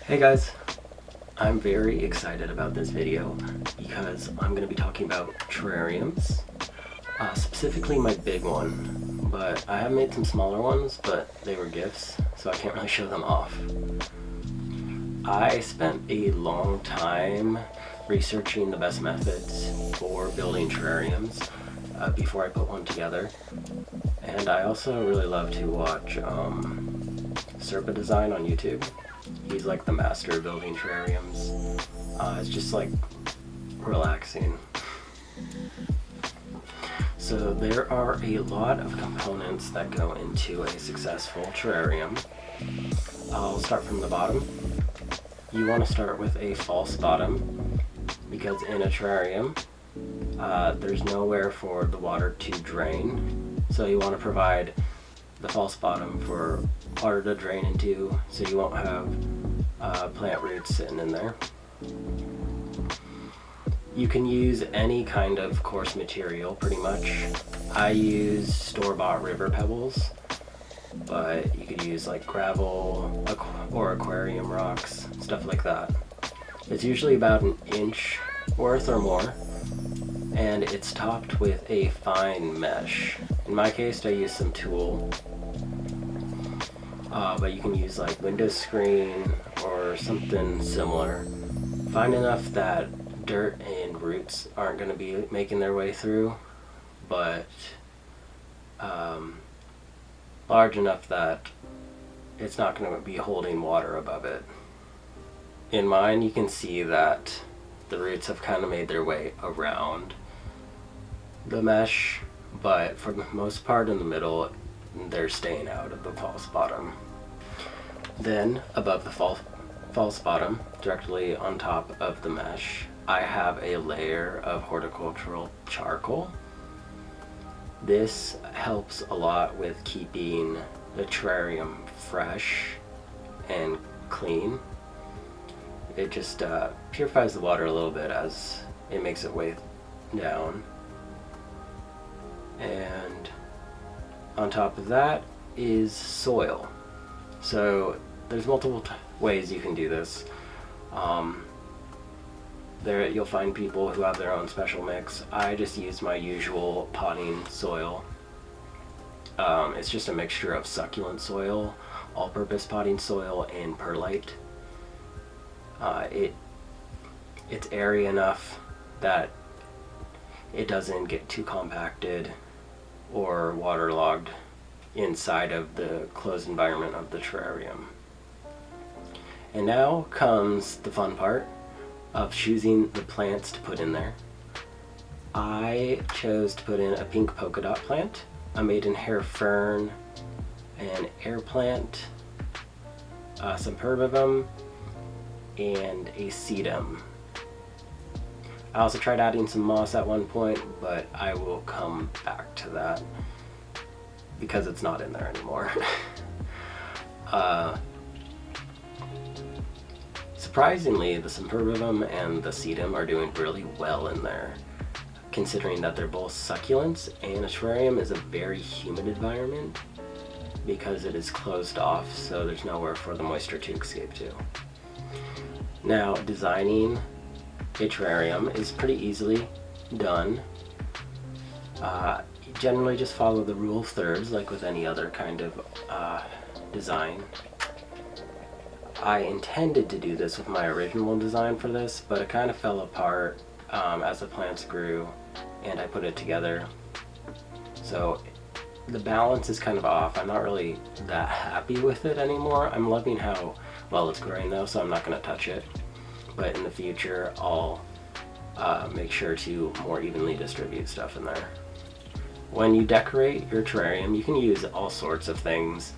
Hey guys, I'm very excited about this video because I'm going to be talking about terrariums, specifically my big one, but I have made some smaller ones, but they were gifts, so I can't really show them off. I spent a long time researching the best methods for building terrariums before I put one together, and I also really love to watch Serpa Design on YouTube. He's like the master of building terrariums. It's just like relaxing. So there are a lot of components that go into a successful terrarium. I'll start from the bottom. You want to start with a false bottom because in a terrarium there's nowhere for the water to drain. So you want to provide the false bottom for water to drain into, so you won't have plant roots sitting in there. You can use any kind of coarse material pretty much. I use store-bought river pebbles, but you could use like gravel or aquarium rocks, stuff like that. It's usually about an inch worth or more, and it's topped with a fine mesh. In my case, I use some tulle. But you can use like window screen or something similar. Fine enough that dirt and roots aren't going to be making their way through, but large enough that it's not going to be holding water above it. In mine, you can see that the roots have kind of made their way around the mesh, but for the most part in the middle, they're staying out of the false bottom. Then above the false bottom, directly on top of the mesh, I have a layer of horticultural charcoal. This helps a lot with keeping the terrarium fresh and clean. It just purifies the water a little bit as it makes its way down. And on top of that is soil. So there's multiple ways you can do this. There you'll find people who have their own special mix. I just use my usual potting soil. It's just a mixture of succulent soil, all-purpose potting soil, and perlite. It's airy enough that it doesn't get too compacted or waterlogged inside of the closed environment of the terrarium. And now comes the fun part of choosing the plants to put in there. I chose to put in a pink polka dot plant, a maidenhair fern, an air plant, some herbivum, and a sedum. I also tried adding some moss at one point, but I will come back to that because it's not in there anymore. Surprisingly, the Sempervivum and the sedum are doing really well in there, considering that they're both succulents and a terrarium is a very humid environment because it is closed off, so there's nowhere for the moisture to escape to. Now, designing a terrarium is pretty easily done. You generally just follow the rule of thirds like with any other kind of design. I intended to do this with my original design for this, but it kind of fell apart as the plants grew and I put it together. So the balance is kind of off. I'm not really that happy with it anymore. I'm loving how well it's growing though, so I'm not going to touch it. But in the future, I'll make sure to more evenly distribute stuff in there. When you decorate your terrarium, you can use all sorts of things.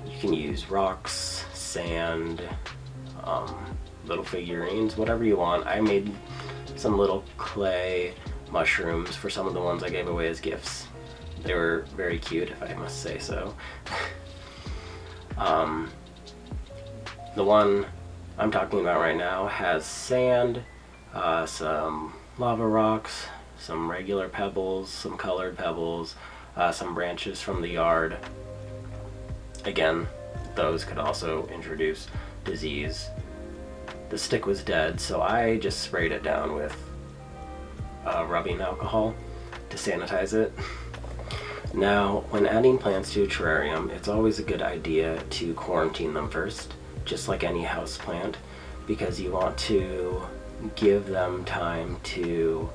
You can use rocks, sand, little figurines, whatever you want. I made some little clay mushrooms for some of the ones I gave away as gifts. They were very cute, if I must say so. The one I'm talking about right now has sand, some lava rocks, some regular pebbles, some colored pebbles, some branches from the yard. Again, those could also introduce disease the stick was dead, so I just sprayed it down with rubbing alcohol to sanitize it. Now, when adding plants to a terrarium, it's always a good idea to quarantine them first, just like any house plant, because you want to give them time to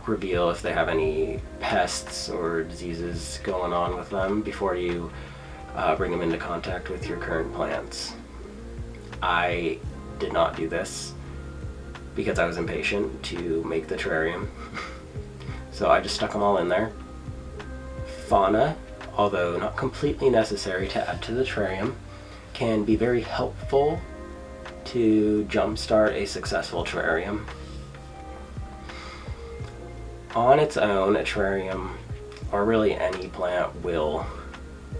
reveal if they have any pests or diseases going on with them before you bring them into contact with your current plants. I did not do this because I was impatient to make the terrarium. So I just stuck them all in there. Fauna, although not completely necessary to add to the terrarium, can be very helpful to jumpstart a successful terrarium. On its own, a terrarium, or really any plant, will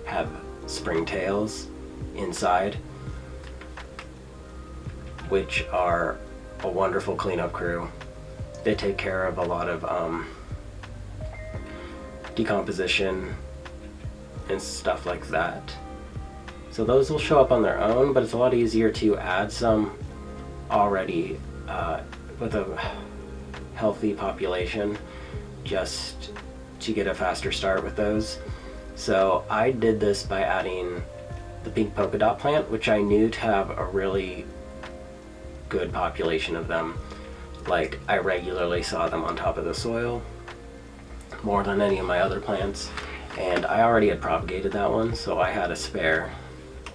have springtails inside, which are a wonderful cleanup crew. They take care of a lot of decomposition and stuff like that. So those will show up on their own, but it's a lot easier to add some already with a healthy population, just to get a faster start with those. So I did this by adding the pink polka dot plant, which I knew to have a really good population of them. Like, I regularly saw them on top of the soil, more than any of my other plants, and I already had propagated that one, so I had a spare,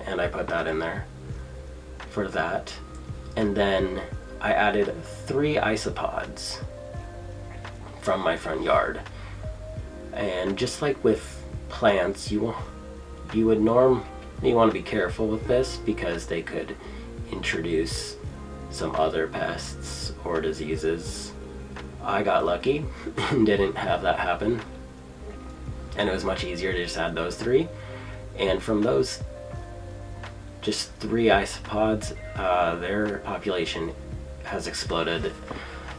and I put that in there for that. And then I added 3 isopods from my front yard. And just like with plants, you would normally want to be careful with this because they could introduce some other pests or diseases. I got lucky and didn't have that happen, and it was much easier to just add those 3. And from those just 3 isopods, their population has exploded.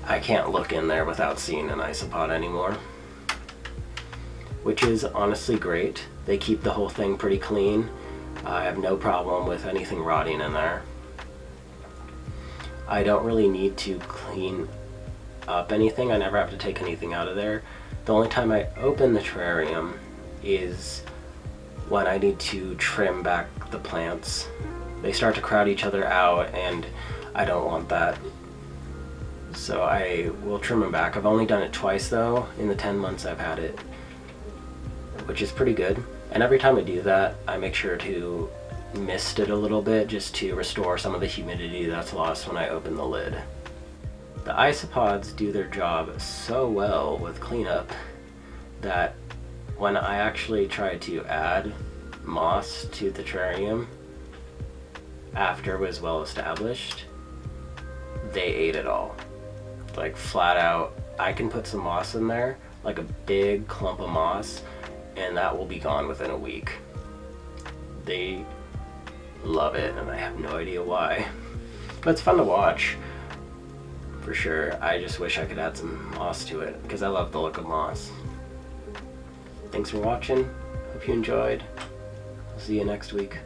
I can't look in there without seeing an isopod anymore, which is honestly great. They keep the whole thing pretty clean. I have no problem with anything rotting in there. I don't really need to clean up anything. I never have to take anything out of there. The only time I open the terrarium is when I need to trim back the plants. They start to crowd each other out, and I don't want that. So I will trim them back. I've only done it twice though in the 10 months I've had it, which is pretty good. And every time I do that, I make sure to mist it a little bit just to restore some of the humidity that's lost when I open the lid. The isopods do their job so well with cleanup that when I actually tried to add moss to the terrarium after it was well established, they ate it all. Like, flat out. I can put some moss in there, like a big clump of moss, and that will be gone within a week. They love it, and I have no idea why. But it's fun to watch, for sure. I just wish I could add some moss to it, because I love the look of moss. Thanks for watching. Hope you enjoyed. I'll see you next week.